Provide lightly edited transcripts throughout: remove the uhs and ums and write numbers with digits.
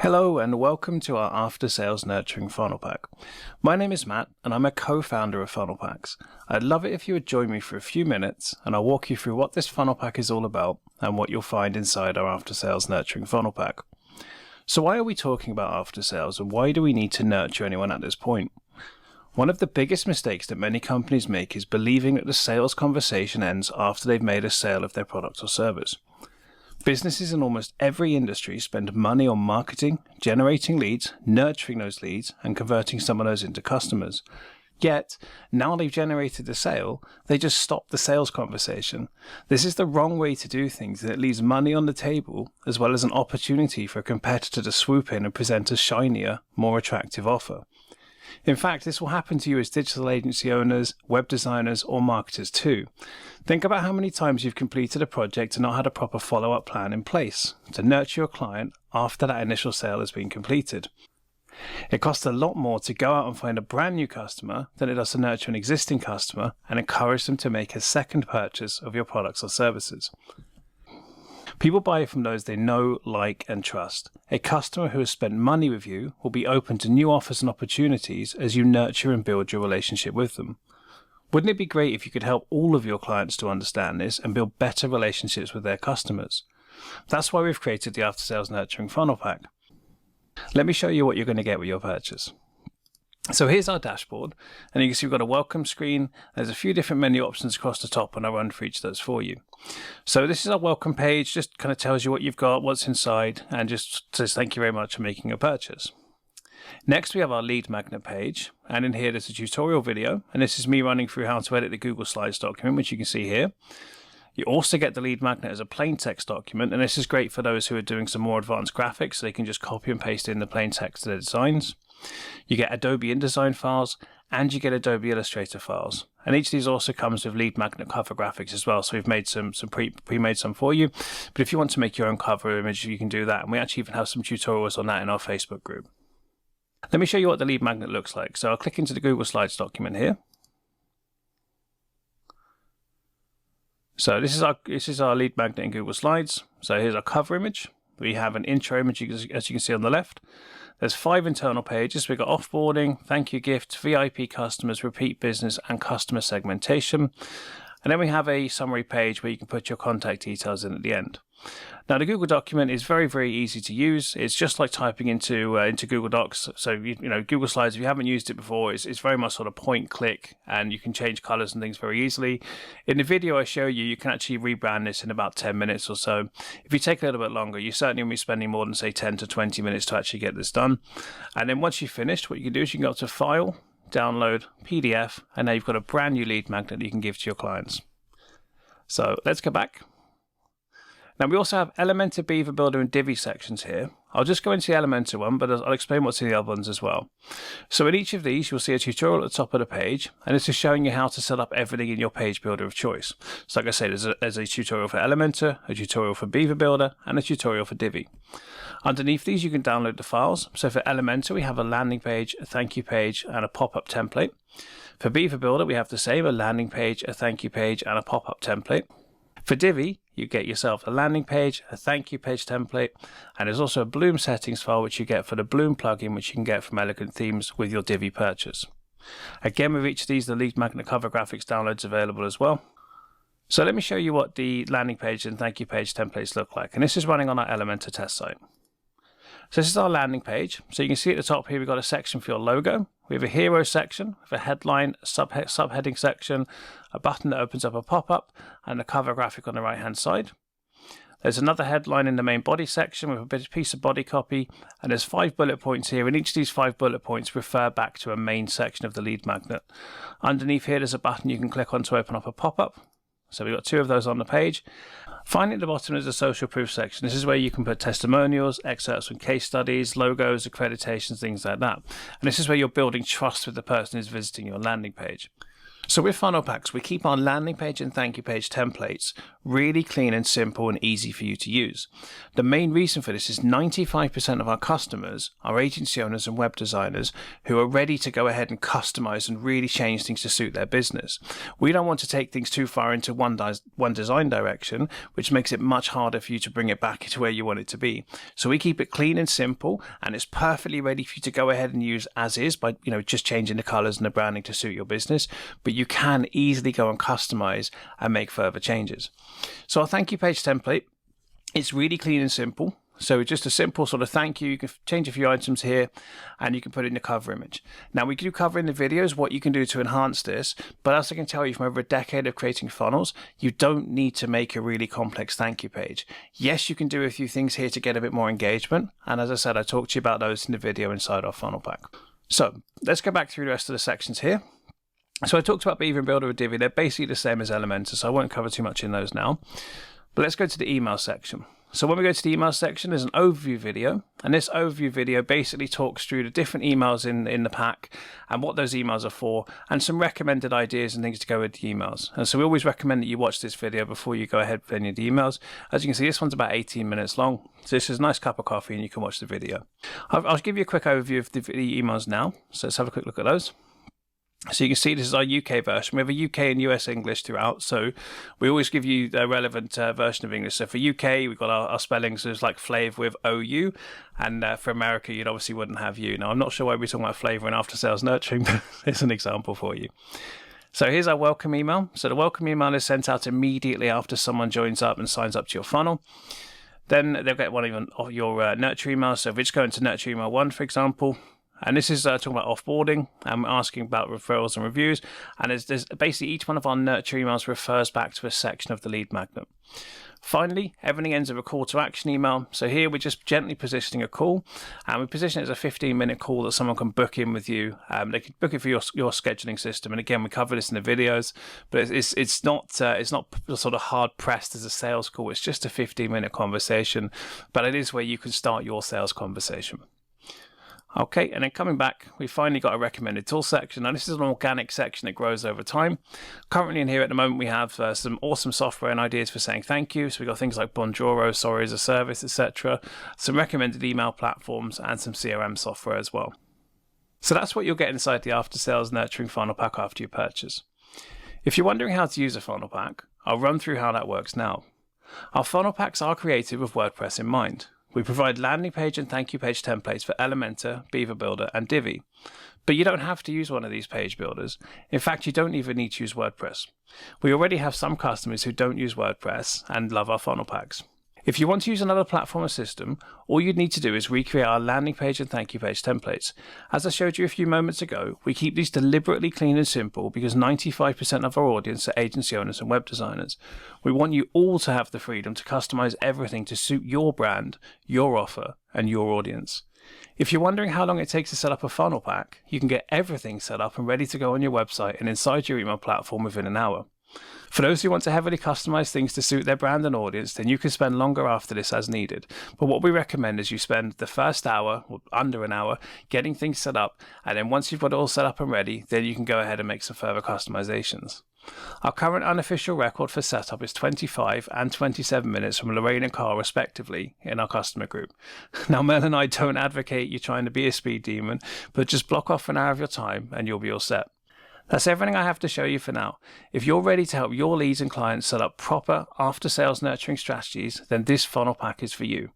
Hello and welcome to our After Sales Nurturing Funnel Pack. My name is Matt and I'm a co-founder of Funnel Packs. I'd love it if you would join me for a few minutes and I'll walk you through what this funnel pack is all about and what you'll find inside our After Sales Nurturing Funnel Pack. So why are we talking about after sales and why do we need to nurture anyone at this point? One of the biggest mistakes that many companies make is believing that the sales conversation ends after they've made a sale of their product or service. Businesses in almost every industry spend money on marketing, generating leads, nurturing those leads, and converting some of those into customers. Yet, now they've generated the sale, they just stop the sales conversation. This is the wrong way to do things, and it leaves money on the table, as well as an opportunity for a competitor to swoop in and present a shinier, more attractive offer. In fact, this will happen to you as digital agency owners, web designers, or marketers too. Think about how many times you've completed a project and not had a proper follow-up plan in place to nurture your client after that initial sale has been completed. It costs a lot more to go out and find a brand new customer than it does to nurture an existing customer and encourage them to make a second purchase of your products or services. People buy from those they know, like, and trust. A customer who has spent money with you will be open to new offers and opportunities as you nurture and build your relationship with them. Wouldn't it be great if you could help all of your clients to understand this and build better relationships with their customers? That's why we've created the After Sales Nurturing Funnel Pack. Let me show you what you're going to get with your purchase. So here's our dashboard, and you can see we've got a welcome screen. There's a few different menu options across the top, and I'll run through each of those for you. So this is our welcome page, just kind of tells you what you've got, what's inside, and just says thank you very much for making a purchase. Next we have our lead magnet page, and in here there's a tutorial video, and this is me running through how to edit the Google Slides document, which you can see here. You also get the lead magnet as a plain text document, and this is great for those who are doing some more advanced graphics, so they can just copy and paste in the plain text to their designs. You get Adobe InDesign files, and you get Adobe Illustrator files. And each of these also comes with lead magnet cover graphics as well, so we've made some pre-made some for you. But if you want to make your own cover image, you can do that, and we actually even have some tutorials on that in our Facebook group. Let me show you what the lead magnet looks like. So I'll click into the Google Slides document here. So this is our lead magnet in Google Slides. So here's our cover image. We have an intro image, as you can see on the left. There's 5 internal pages. We've got offboarding, thank you gift, VIP customers, repeat business, and customer segmentation. And then we have a summary page where you can put your contact details in at the end. Now the Google document is very, very easy to use. It's just like typing into Google Docs. So you know Google Slides, if you haven't used it before, it's very much sort of point click, and you can change colors and things very easily. In the video I show you, you can actually rebrand this in about 10 minutes or so. If you take a little bit longer, you certainly won't be spending more than say 10 to 20 minutes to actually get this done. And then once you've finished, what you can do is you can go up to File, Download, PDF, and now you've got a brand new lead magnet that you can give to your clients. So let's go back. Now we also have Elementor, Beaver Builder, and Divi sections here. I'll just go into the Elementor one, but I'll explain what's in the other ones as well. So in each of these, you'll see a tutorial at the top of the page, and this is showing you how to set up everything in your page builder of choice. So like I said, there's a tutorial for Elementor, a tutorial for Beaver Builder, and a tutorial for Divi. Underneath these, you can download the files. So for Elementor, we have a landing page, a thank you page, and a pop-up template. For Beaver Builder, we have the same, a landing page, a thank you page, and a pop-up template. For Divi, you get yourself a landing page, a thank you page template, and there's also a Bloom settings file which you get for the Bloom plugin, which you can get from Elegant Themes with your Divi purchase. Again, with each of these, the lead magnet cover graphics downloads available as well. So let me show you what the landing page and thank you page templates look like, and this is running on our Elementor test site. So this is our landing page. So you can see at the top here we've got a section for your logo. We have a hero section with a headline, subheading section, a button that opens up a pop-up, and a cover graphic on the right-hand side. There's another headline in the main body section with a piece of body copy, and there's 5 bullet points here, and each of these 5 bullet points refer back to a main section of the lead magnet. Underneath here there's a button you can click on to open up a pop-up. So we've got 2 of those on the page. Finally, at the bottom is the social proof section. This is where you can put testimonials, excerpts from case studies, logos, accreditations, things like that. And this is where you're building trust with the person who's visiting your landing page. So with funnel packs, we keep our landing page and thank you page templates really clean and simple and easy for you to use. The main reason for this is 95% of our customers are agency owners and web designers who are ready to go ahead and customize and really change things to suit their business. We don't want to take things too far into one design direction, which makes it much harder for you to bring it back to where you want it to be. So we keep it clean and simple, and it's perfectly ready for you to go ahead and use as is by, just changing the colors and the branding to suit your business. But you can easily go and customize and make further changes. So our thank you page template, it's really clean and simple. So just a simple sort of thank you. You can change a few items here and you can put it in the cover image. Now we do cover in the videos what you can do to enhance this, but as I can tell you from over a decade of creating funnels, you don't need to make a really complex thank you page. Yes, you can do a few things here to get a bit more engagement. And as I said, I talked to you about those in the video inside our funnel pack. So let's go back through the rest of the sections here. So I talked about Beaver and Builder with Divi. They're basically the same as Elementor, so I won't cover too much in those now. But let's go to the email section. So when we go to the email section, there's an overview video, and this overview video basically talks through the different emails in the pack and what those emails are for, and some recommended ideas and things to go with the emails. And so we always recommend that you watch this video before you go ahead with any of the emails. As you can see, this one's about 18 minutes long, so this is a nice cup of coffee and you can watch the video. I'll give you a quick overview of the emails now, so let's have a quick look at those. So you can see this is our UK version. We have a UK and US English throughout, so we always give you the relevant version of English. So for UK, we've got our spellings as like flavour with OU, and for America, you'd obviously wouldn't have U. Now, I'm not sure why we're talking about flavour and after sales nurturing, but it's an example for you. So here's our welcome email. So the welcome email is sent out immediately after someone joins up and signs up to your funnel. Then they'll get one of your nurture emails. So if it's going to nurture email 1, for example, and this is talking about offboarding and asking about referrals and reviews. And there's basically each one of our nurture emails refers back to a section of the lead magnet. Finally, everything ends with a call to action email. So here we're just gently positioning a call, and we position it as a 15-minute call that someone can book in with you. They can book it for your scheduling system. And again, we cover this in the videos, but it's not sort of hard pressed as a sales call. It's just a 15-minute conversation, but it is where you can start your sales conversation. Okay, and then coming back, we finally got a recommended tool section. Now this is an organic section that grows over time. Currently in here at the moment, we have some awesome software and ideas for saying thank you. So we've got things like Bonjoro, Sorry as a Service, etc. Some recommended email platforms and some CRM software as well. So that's what you'll get inside the after sales nurturing funnel pack after you purchase. If you're wondering how to use a funnel pack, I'll run through how that works now. Our funnel packs are created with WordPress in mind. We provide landing page and thank you page templates for Elementor, Beaver Builder, and Divi. But you don't have to use one of these page builders. In fact, you don't even need to use WordPress. We already have some customers who don't use WordPress and love our funnel packs. If you want to use another platform or system, all you'd need to do is recreate our landing page and thank you page templates. As I showed you a few moments ago, we keep these deliberately clean and simple because 95% of our audience are agency owners and web designers. We want you all to have the freedom to customize everything to suit your brand, your offer, and your audience. If you're wondering how long it takes to set up a funnel pack, you can get everything set up and ready to go on your website and inside your email platform within an hour. For those who want to heavily customize things to suit their brand and audience, then you can spend longer after this as needed. But what we recommend is you spend the first hour, or under an hour, getting things set up, and then once you've got it all set up and ready, then you can go ahead and make some further customizations. Our current unofficial record for setup is 25 and 27 minutes from Lorraine and Carl respectively in our customer group. Now Mel and I don't advocate you trying to be a speed demon, but just block off an hour of your time and you'll be all set. That's everything I have to show you for now. If you're ready to help your leads and clients set up proper after-sales nurturing strategies, then this funnel pack is for you.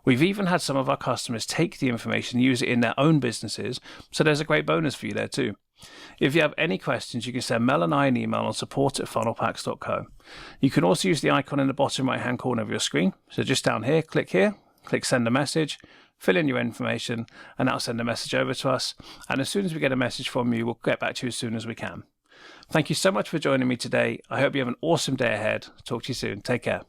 We've even had some of our customers take the information and use it in their own businesses, so there's a great bonus for you there too. If you have any questions, you can send Mel and I an email on support@funnelpacks.co. You can also use the icon in the bottom right-hand corner of your screen. So just down here, click send a message, fill in your information, and that'll send a message over to us. And as soon as we get a message from you, we'll get back to you as soon as we can. Thank you so much for joining me today. I hope you have an awesome day ahead. Talk to you soon. Take care.